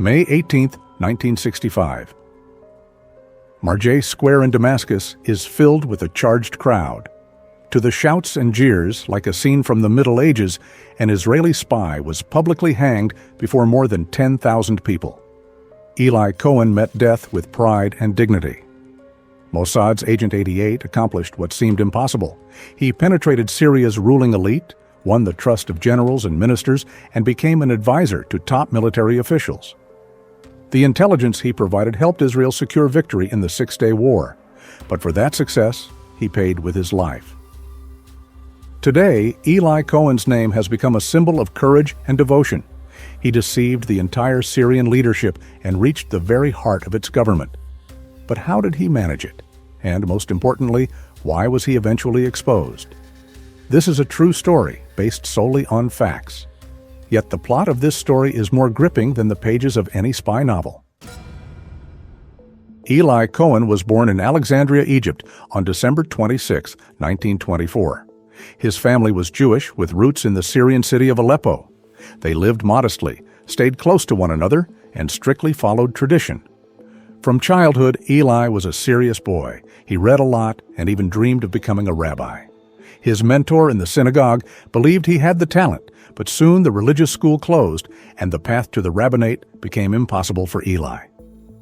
May 18, 1965. Marjah Square in Damascus is filled with a charged crowd. To the shouts and jeers, like a scene from the Middle Ages, an Israeli spy was publicly hanged before more than 10,000 people. Eli Cohen met death with pride and dignity. Mossad's Agent 88 accomplished what seemed impossible. He penetrated Syria's ruling elite, won the trust of generals and ministers, and became an advisor to top military officials. The intelligence he provided helped Israel secure victory in the Six-Day War, but for that success, he paid with his life. Today, Eli Cohen's name has become a symbol of courage and devotion. He deceived the entire Syrian leadership and reached the very heart of its government. But how did he manage it? And most importantly, why was he eventually exposed? This is a true story based solely on facts. Yet the plot of this story is more gripping than the pages of any spy novel. Eli Cohen was born in Alexandria, Egypt on December 26, 1924. His family was Jewish with roots in the Syrian city of Aleppo. They lived modestly, stayed close to one another, and strictly followed tradition. From childhood, Eli was a serious boy. He read a lot and even dreamed of becoming a rabbi. His mentor in the synagogue believed he had the talent, but soon the religious school closed and the path to the rabbinate became impossible for Eli.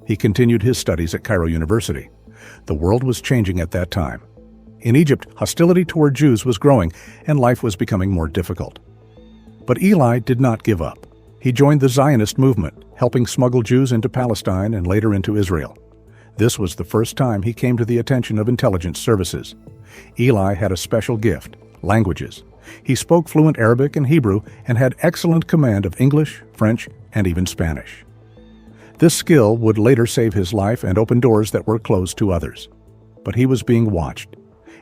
He continued his studies at Cairo University. The world was changing at that time. In Egypt, hostility toward Jews was growing and life was becoming more difficult. But Eli did not give up. He joined the Zionist movement, helping smuggle Jews into Palestine and later into Israel. This was the first time he came to the attention of intelligence services. Eli had a special gift: languages. He spoke fluent Arabic and Hebrew and had excellent command of English, French, and even Spanish. This skill would later save his life and open doors that were closed to others. But he was being watched.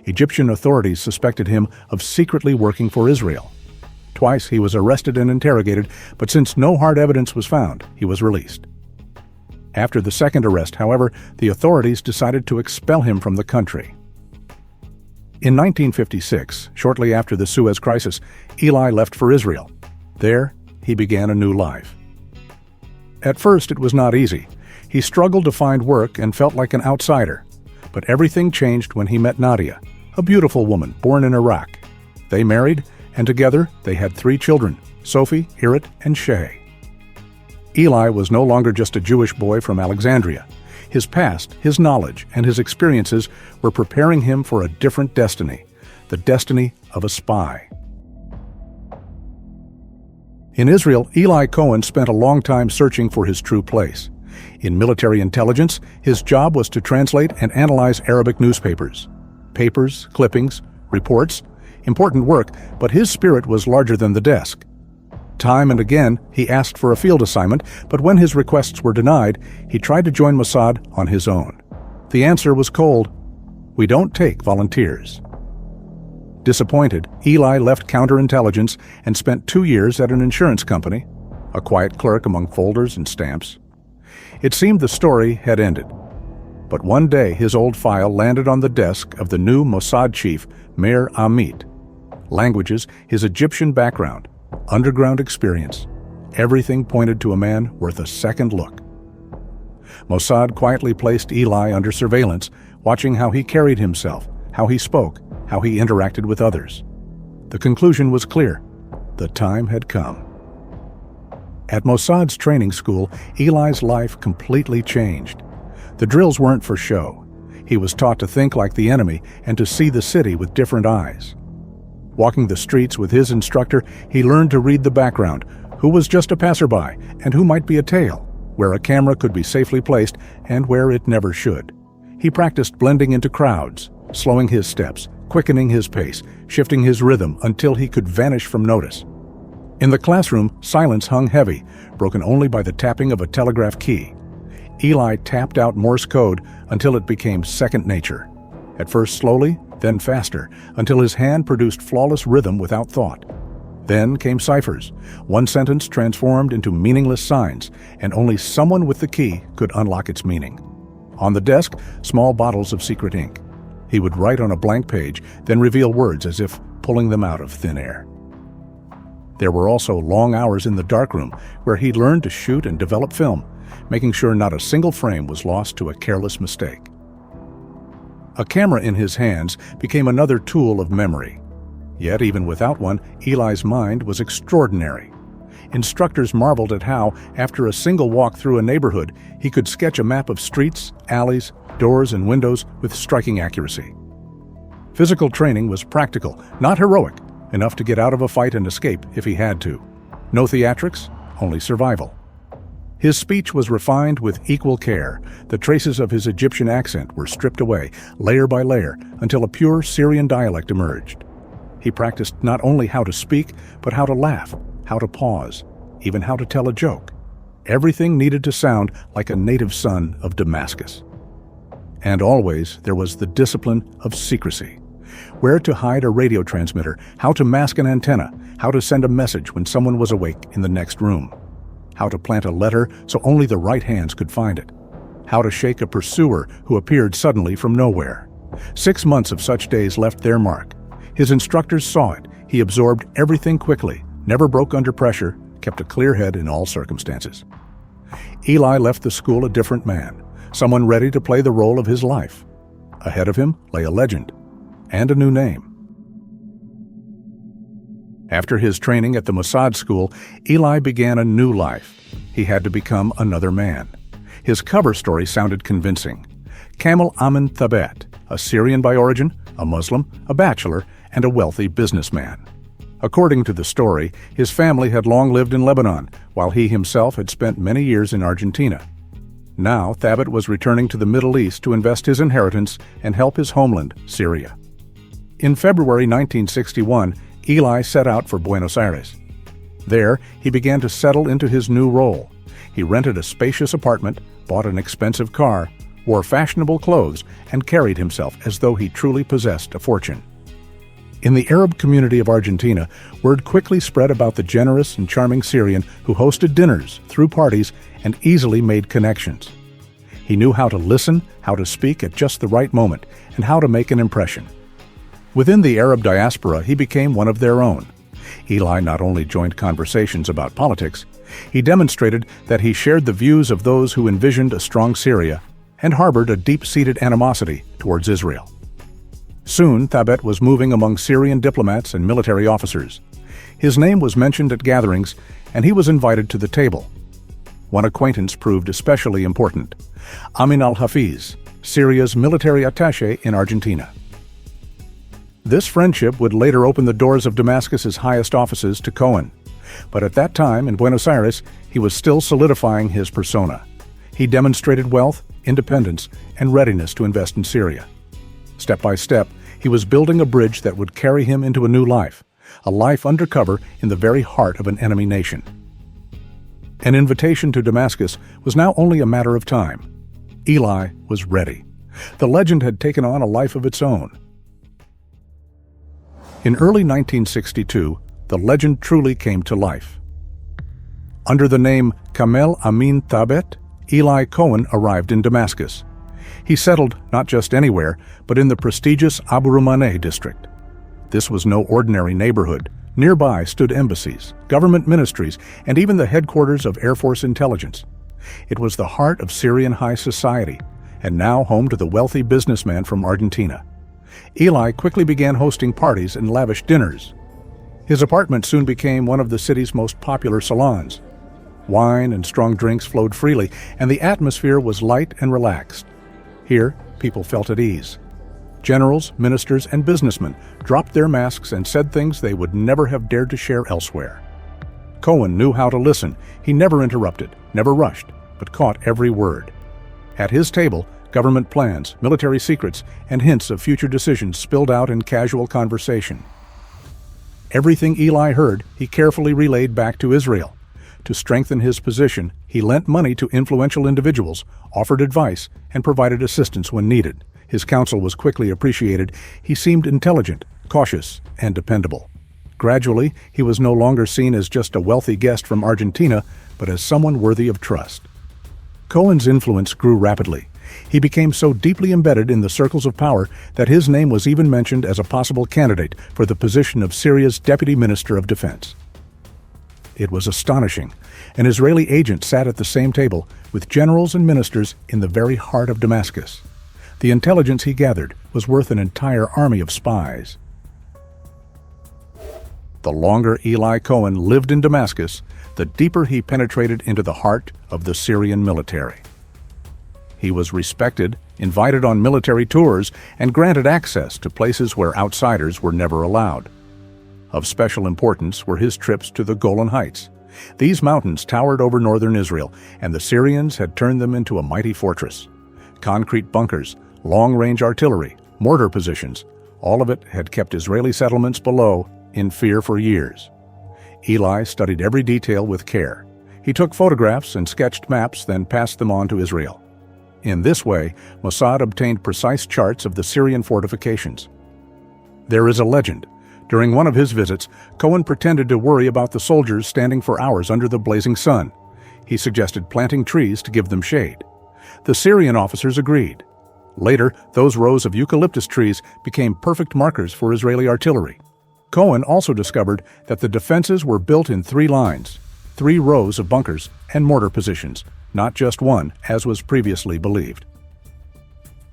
Egyptian authorities suspected him of secretly working for Israel. Twice he was arrested and interrogated, but since no hard evidence was found, he was released. After the second arrest, however, the authorities decided to expel him from the country. In 1956, shortly after the Suez Crisis, Eli left for Israel. There, he began a new life. At first, it was not easy. He struggled to find work and felt like an outsider. But everything changed when he met Nadia, a beautiful woman born in Iraq. They married, and together they had 3 children, Sophie, Irit, and Shay. Eli was no longer just a Jewish boy from Alexandria. His past, his knowledge, and his experiences were preparing him for a different destiny, the destiny of a spy. In Israel, Eli Cohen spent a long time searching for his true place. In military intelligence, his job was to translate and analyze Arabic newspapers. Papers, clippings, reports, important work, but his spirit was larger than the desk. Time and again, he asked for a field assignment, but when his requests were denied, he tried to join Mossad on his own. The answer was cold: "We don't take volunteers." Disappointed, Eli left counterintelligence and spent 2 years at an insurance company, a quiet clerk among folders and stamps. It seemed the story had ended. But one day his old file landed on the desk of the new Mossad chief, Meir Amit. Languages, his Egyptian background, underground experience, everything pointed to a man worth a second look. Mossad quietly placed Eli under surveillance, watching how he carried himself, how he spoke, how he interacted with others. The conclusion was clear: the time had come. At Mossad's training school, Eli's life completely changed. The drills weren't for show. He was taught to think like the enemy and to see the city with different eyes. Walking the streets with his instructor, he learned to read the background, who was just a passerby and who might be a tail, where a camera could be safely placed and where it never should. He practiced blending into crowds, slowing his steps, quickening his pace, shifting his rhythm until he could vanish from notice. In the classroom, silence hung heavy, broken only by the tapping of a telegraph key. Eli tapped out Morse code until it became second nature. At first slowly, then faster, until his hand produced flawless rhythm without thought. Then came ciphers. One sentence transformed into meaningless signs, and only someone with the key could unlock its meaning. On the desk, small bottles of secret ink. He would write on a blank page, then reveal words as if pulling them out of thin air. There were also long hours in the darkroom where he learned to shoot and develop film, making sure not a single frame was lost to a careless mistake. A camera in his hands became another tool of memory. Yet, even without one, Eli's mind was extraordinary. Instructors marveled at how, after a single walk through a neighborhood, he could sketch a map of streets, alleys, doors, and windows with striking accuracy. Physical training was practical, not heroic, enough to get out of a fight and escape if he had to. No theatrics, only survival. His speech was refined with equal care. The traces of his Egyptian accent were stripped away, layer by layer, until a pure Syrian dialect emerged. He practiced not only how to speak, but how to laugh, how to pause, even how to tell a joke. Everything needed to sound like a native son of Damascus. And always there was the discipline of secrecy. Where to hide a radio transmitter, how to mask an antenna, how to send a message when someone was awake in the next room, how to plant a letter so only the right hands could find it, how to shake a pursuer who appeared suddenly from nowhere. 6 months of such days left their mark. His instructors saw it. He absorbed everything quickly, never broke under pressure, kept a clear head in all circumstances. Eli left the school a different man, someone ready to play the role of his life. Ahead of him lay a legend, and a new name. After his training at the Mossad school, Eli began a new life. He had to become another man. His cover story sounded convincing. Kamel Amin Thabet, a Syrian by origin, a Muslim, a bachelor, and a wealthy businessman. According to the story, his family had long lived in Lebanon, while he himself had spent many years in Argentina. Now, Thabet was returning to the Middle East to invest his inheritance and help his homeland, Syria. In February 1961, Eli set out for Buenos Aires. There, he began to settle into his new role. He rented a spacious apartment, bought an expensive car, wore fashionable clothes, and carried himself as though he truly possessed a fortune. In the Arab community of Argentina, word quickly spread about the generous and charming Syrian who hosted dinners, threw parties, and easily made connections. He knew how to listen, how to speak at just the right moment, and how to make an impression. Within the Arab diaspora, he became one of their own. Eli not only joined conversations about politics, he demonstrated that he shared the views of those who envisioned a strong Syria and harbored a deep-seated animosity towards Israel. Soon, Thabet was moving among Syrian diplomats and military officers. His name was mentioned at gatherings, and he was invited to the table. One acquaintance proved especially important: Amin al-Hafiz, Syria's military attaché in Argentina. This friendship would later open the doors of Damascus's highest offices to Cohen. But at that time, in Buenos Aires, he was still solidifying his persona. He demonstrated wealth, independence, and readiness to invest in Syria. Step by step, he was building a bridge that would carry him into a new life, a life undercover in the very heart of an enemy nation. An invitation to Damascus was now only a matter of time. Eli was ready. The legend had taken on a life of its own. In early 1962, the legend truly came to life. Under the name Kamel Amin Thabet, Eli Cohen arrived in Damascus. He settled not just anywhere, but in the prestigious Abu Rumaneh district. This was no ordinary neighborhood. Nearby stood embassies, government ministries, and even the headquarters of Air Force intelligence. It was the heart of Syrian high society, and now home to the wealthy businessman from Argentina. Eli quickly began hosting parties and lavish dinners. His apartment soon became one of the city's most popular salons. Wine and strong drinks flowed freely, and the atmosphere was light and relaxed. Here, people felt at ease. Generals, ministers, and businessmen dropped their masks and said things they would never have dared to share elsewhere. Cohen knew how to listen. He never interrupted, never rushed, but caught every word. At his table, government plans, military secrets, and hints of future decisions spilled out in casual conversation. Everything Eli heard, he carefully relayed back to Israel. To strengthen his position, he lent money to influential individuals, offered advice, and provided assistance when needed. His counsel was quickly appreciated. He seemed intelligent, cautious, and dependable. Gradually, he was no longer seen as just a wealthy guest from Argentina, but as someone worthy of trust. Cohen's influence grew rapidly. He became so deeply embedded in the circles of power that his name was even mentioned as a possible candidate for the position of Syria's Deputy Minister of Defense. It was astonishing. An Israeli agent sat at the same table with generals and ministers in the very heart of Damascus. The intelligence he gathered was worth an entire army of spies. The longer Eli Cohen lived in Damascus, the deeper he penetrated into the heart of the Syrian military. He was respected, invited on military tours, and granted access to places where outsiders were never allowed. Of special importance were his trips to the Golan Heights. These mountains towered over northern Israel, and the Syrians had turned them into a mighty fortress. Concrete bunkers, long-range artillery, mortar positions, all of it had kept Israeli settlements below in fear for years. Eli studied every detail with care. He took photographs and sketched maps, then passed them on to Israel. In this way, Mossad obtained precise charts of the Syrian fortifications. There is a legend. During one of his visits, Cohen pretended to worry about the soldiers standing for hours under the blazing sun. He suggested planting trees to give them shade. The Syrian officers agreed. Later, those rows of eucalyptus trees became perfect markers for Israeli artillery. Cohen also discovered that the defenses were built in 3 lines, 3 rows of bunkers and mortar positions, not just one, as was previously believed.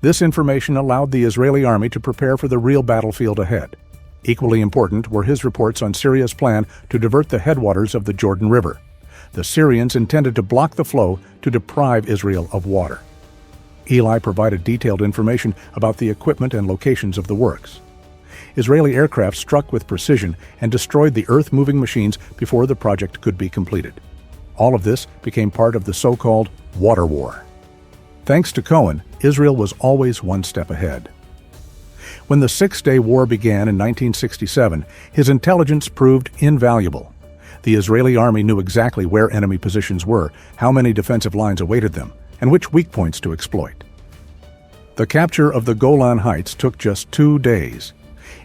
This information allowed the Israeli army to prepare for the real battlefield ahead. Equally important were his reports on Syria's plan to divert the headwaters of the Jordan River. The Syrians intended to block the flow to deprive Israel of water. Eli provided detailed information about the equipment and locations of the works. Israeli aircraft struck with precision and destroyed the earth-moving machines before the project could be completed. All of this became part of the so-called water war. Thanks to Cohen, Israel was always one step ahead. When the Six-Day War began in 1967, his intelligence proved invaluable. The Israeli army knew exactly where enemy positions were, how many defensive lines awaited them, and which weak points to exploit. The capture of the Golan Heights took just 2 days.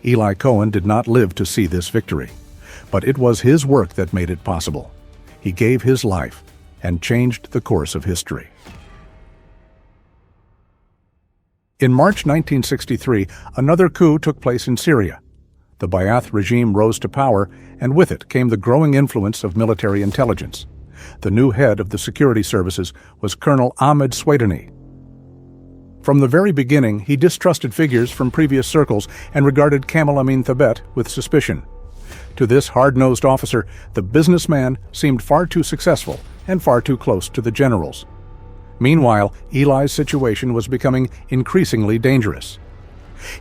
Eli Cohen did not live to see this victory, but it was his work that made it possible. He gave his life and changed the course of history. In March 1963, another coup took place in Syria. The Ba'ath regime rose to power, and with it came the growing influence of military intelligence. The new head of the security services was Colonel Ahmed Sweidani. From the very beginning, he distrusted figures from previous circles and regarded Kamal Amin Thabet with suspicion. To this hard-nosed officer, the businessman seemed far too successful and far too close to the generals. Meanwhile, Eli's situation was becoming increasingly dangerous.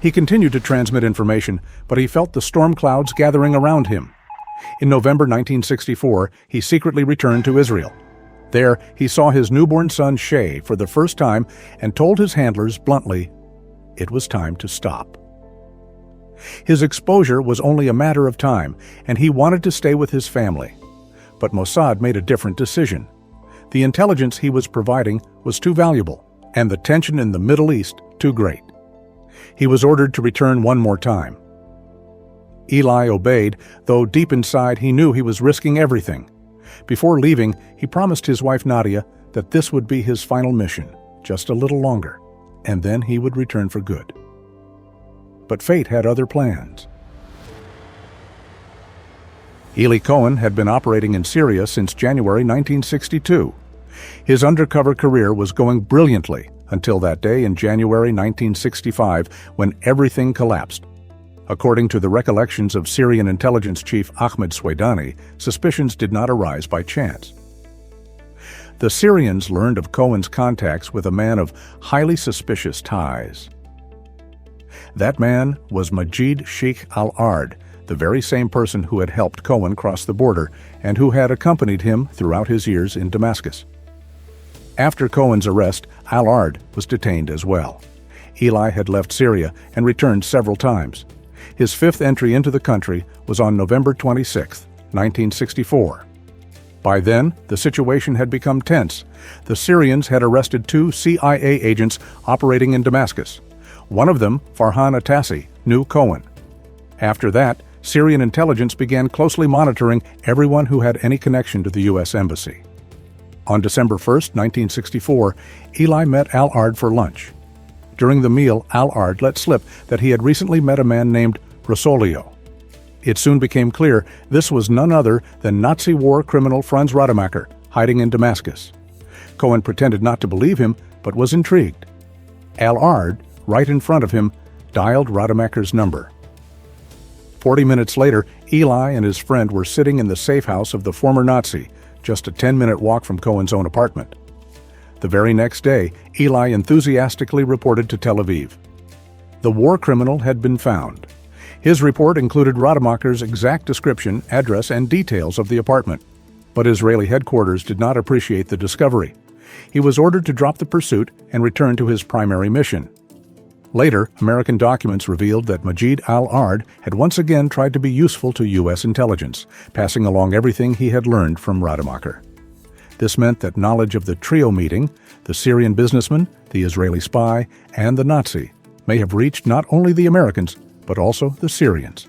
He continued to transmit information, but he felt the storm clouds gathering around him. In November 1964, he secretly returned to Israel. There, he saw his newborn son Shay for the first time and told his handlers bluntly, it was time to stop. His exposure was only a matter of time, and he wanted to stay with his family. But Mossad made a different decision. The intelligence he was providing was too valuable, and the tension in the Middle East too great. He was ordered to return one more time. Eli obeyed, though deep inside he knew he was risking everything. Before leaving, he promised his wife Nadia that this would be his final mission, just a little longer, and then he would return for good. But fate had other plans. Eli Cohen had been operating in Syria since January 1962. His undercover career was going brilliantly until that day in January 1965 when everything collapsed. According to the recollections of Syrian intelligence chief Ahmed Sweidani, suspicions did not arise by chance. The Syrians learned of Cohen's contacts with a man of highly suspicious ties. That man was Majid Sheikh al-Ard, the very same person who had helped Cohen cross the border and who had accompanied him throughout his years in Damascus. After Cohen's arrest, al-Ard was detained as well. Eli had left Syria and returned several times. His 5th entry into the country was on November 26, 1964. By then, the situation had become tense. The Syrians had arrested 2 CIA agents operating in Damascus. One of them, Farhan Atassi, knew Cohen. After that, Syrian intelligence began closely monitoring everyone who had any connection to the U.S. Embassy. On December 1, 1964, Eli met al-Ard for lunch. During the meal, al-Ard let slip that he had recently met a man named Rosolio. It soon became clear this was none other than Nazi war criminal Franz Rademacher, hiding in Damascus. Cohen pretended not to believe him, but was intrigued. Al-Ard, right in front of him, dialed Rademacher's number. 40 minutes later, Eli and his friend were sitting in the safe house of the former Nazi, just a 10-minute walk from Cohen's own apartment. The very next day, Eli enthusiastically reported to Tel Aviv. The war criminal had been found. His report included Rademacher's exact description, address, and details of the apartment. But Israeli headquarters did not appreciate the discovery. He was ordered to drop the pursuit and return to his primary mission. Later, American documents revealed that Majid al-Ard had once again tried to be useful to U.S. intelligence, passing along everything he had learned from Rademacher. This meant that knowledge of the trio meeting, the Syrian businessman, the Israeli spy, and the Nazi, may have reached not only the Americans, but also the Syrians.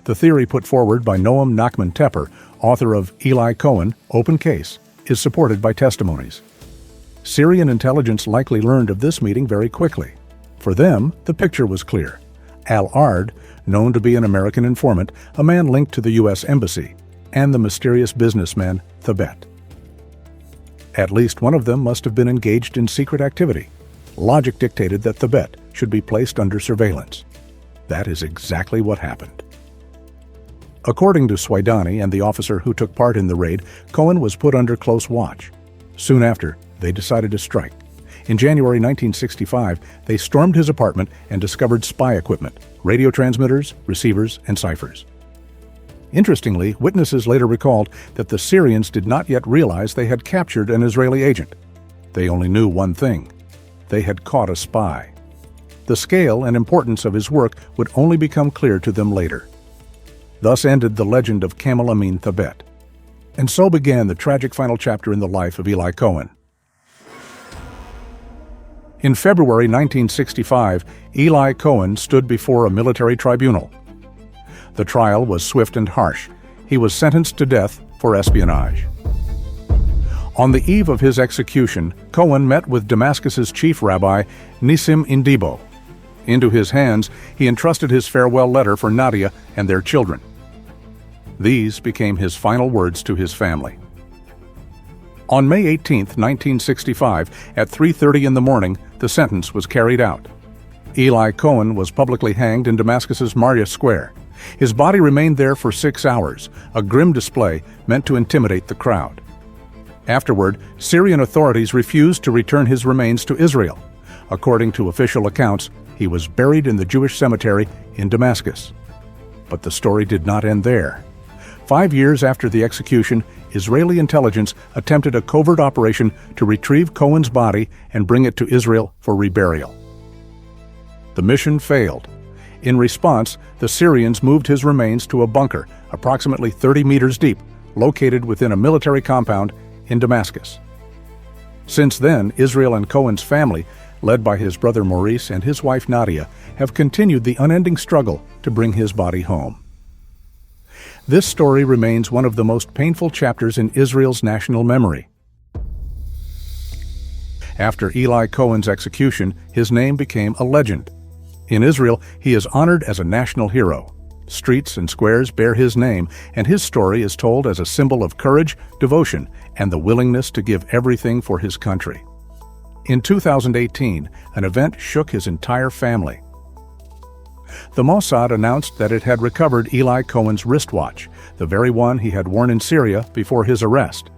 The theory put forward by Noam Nachman Tepper, author of Eli Cohen, Open Case, is supported by testimonies. Syrian intelligence likely learned of this meeting very quickly. For them, the picture was clear. Al-Ard, known to be an American informant, a man linked to the U.S. Embassy, and the mysterious businessman Thabet. At least one of them must have been engaged in secret activity. Logic dictated that Thabet should be placed under surveillance. That is exactly what happened. According to Swaidani and the officer who took part in the raid, Cohen was put under close watch. Soon after, they decided to strike. In January 1965, they stormed his apartment and discovered spy equipment, radio transmitters, receivers, and ciphers. Interestingly, witnesses later recalled that the Syrians did not yet realize they had captured an Israeli agent. They only knew one thing: they had caught a spy. The scale and importance of his work would only become clear to them later. Thus ended the legend of Kamel Amin Thabet. And so began the tragic final chapter in the life of Eli Cohen. In February 1965, Eli Cohen stood before a military tribunal. The trial was swift and harsh. He was sentenced to death for espionage. On the eve of his execution, Cohen met with Damascus's chief rabbi, Nissim Indibo. Into his hands, he entrusted his farewell letter for Nadia and their children. These became his final words to his family. On May 18, 1965, at 3:30 in the morning, the sentence was carried out. Eli Cohen was publicly hanged in Damascus's Marya Square. His body remained there for 6 hours, a grim display meant to intimidate the crowd. Afterward, Syrian authorities refused to return his remains to Israel. According to official accounts, he was buried in the Jewish cemetery in Damascus. But the story did not end there. 5 years after the execution, Israeli intelligence attempted a covert operation to retrieve Cohen's body and bring it to Israel for reburial. The mission failed. In response, the Syrians moved his remains to a bunker approximately 30 meters deep, located within a military compound in Damascus. Since then, Israel and Cohen's family, led by his brother Maurice and his wife Nadia, have continued the unending struggle to bring his body home. This story remains one of the most painful chapters in Israel's national memory. After Eli Cohen's execution, his name became a legend. In Israel, he is honored as a national hero. Streets and squares bear his name, and his story is told as a symbol of courage, devotion, and the willingness to give everything for his country. In 2018, an event shook his entire family. The Mossad announced that it had recovered Eli Cohen's wristwatch, the very one he had worn in Syria before his arrest.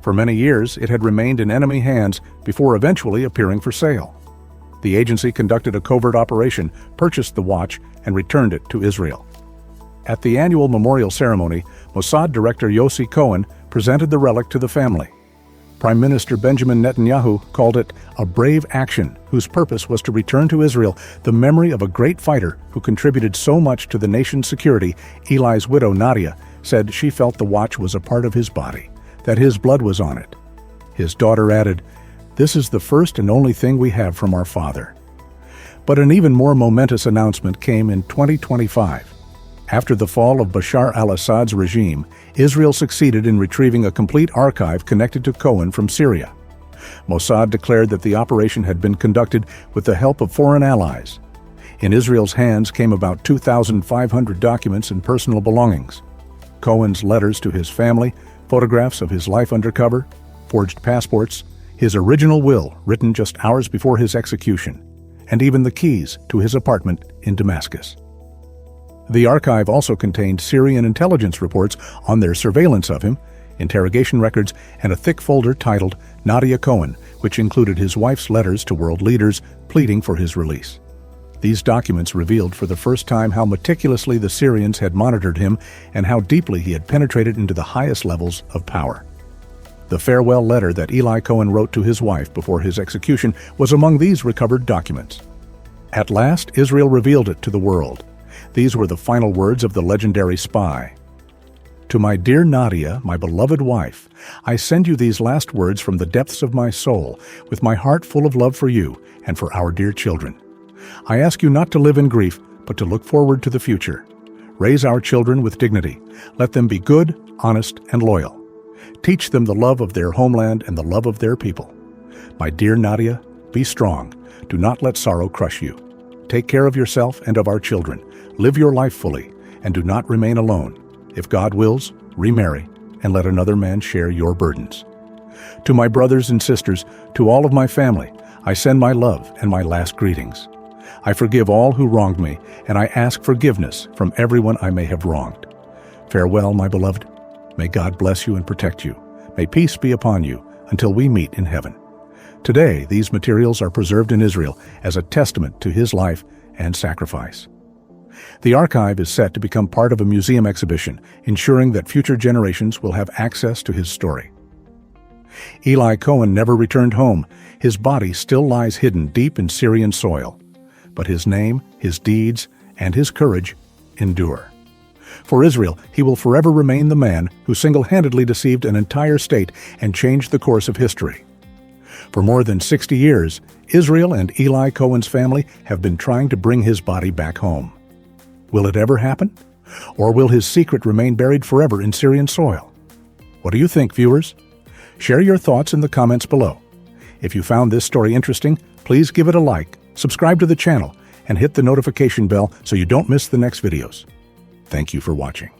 For many years, it had remained in enemy hands before eventually appearing for sale. The agency conducted a covert operation, purchased the watch, and returned it to Israel. At the annual memorial ceremony, Mossad Director Yossi Cohen presented the relic to the family. Prime Minister Benjamin Netanyahu called it a brave action whose purpose was to return to Israel the memory of a great fighter who contributed so much to the nation's security. Eli's widow, Nadia, said she felt the watch was a part of his body, that his blood was on it. His daughter added, "This is the first and only thing we have from our father." But an even more momentous announcement came in 2025. After the fall of Bashar al-Assad's regime, Israel succeeded in retrieving a complete archive connected to Cohen from Syria. Mossad declared that the operation had been conducted with the help of foreign allies. In Israel's hands came about 2,500 documents and personal belongings. Cohen's letters to his family, photographs of his life undercover, forged passports, his original will written just hours before his execution, and even the keys to his apartment in Damascus. The archive also contained Syrian intelligence reports on their surveillance of him, interrogation records, and a thick folder titled Nadia Cohen, which included his wife's letters to world leaders pleading for his release. These documents revealed for the first time how meticulously the Syrians had monitored him and how deeply he had penetrated into the highest levels of power. The farewell letter that Eli Cohen wrote to his wife before his execution was among these recovered documents. At last, Israel revealed it to the world. These were the final words of the legendary spy. "To my dear Nadia, my beloved wife, I send you these last words from the depths of my soul, with my heart full of love for you and for our dear children. I ask you not to live in grief, but to look forward to the future. Raise our children with dignity. Let them be good, honest, and loyal. Teach them the love of their homeland and the love of their people. My dear Nadia, be strong. Do not let sorrow crush you. Take care of yourself and of our children. Live your life fully, and do not remain alone. If God wills, remarry, and let another man share your burdens. To my brothers and sisters, to all of my family, I send my love and my last greetings. I forgive all who wronged me, and I ask forgiveness from everyone I may have wronged. Farewell, my beloved. May God bless you and protect you. May peace be upon you until we meet in heaven." Today, these materials are preserved in Israel as a testament to his life and sacrifice. The archive is set to become part of a museum exhibition, ensuring that future generations will have access to his story. Eli Cohen never returned home. His body still lies hidden deep in Syrian soil. But his name, his deeds, and his courage endure. For Israel, he will forever remain the man who single-handedly deceived an entire state and changed the course of history. For more than 60 years, Israel and Eli Cohen's family have been trying to bring his body back home. Will it ever happen? Or will his secret remain buried forever in Syrian soil? What do you think, viewers? Share your thoughts in the comments below. If you found this story interesting, please give it a like, subscribe to the channel, and hit the notification bell so you don't miss the next videos. Thank you for watching.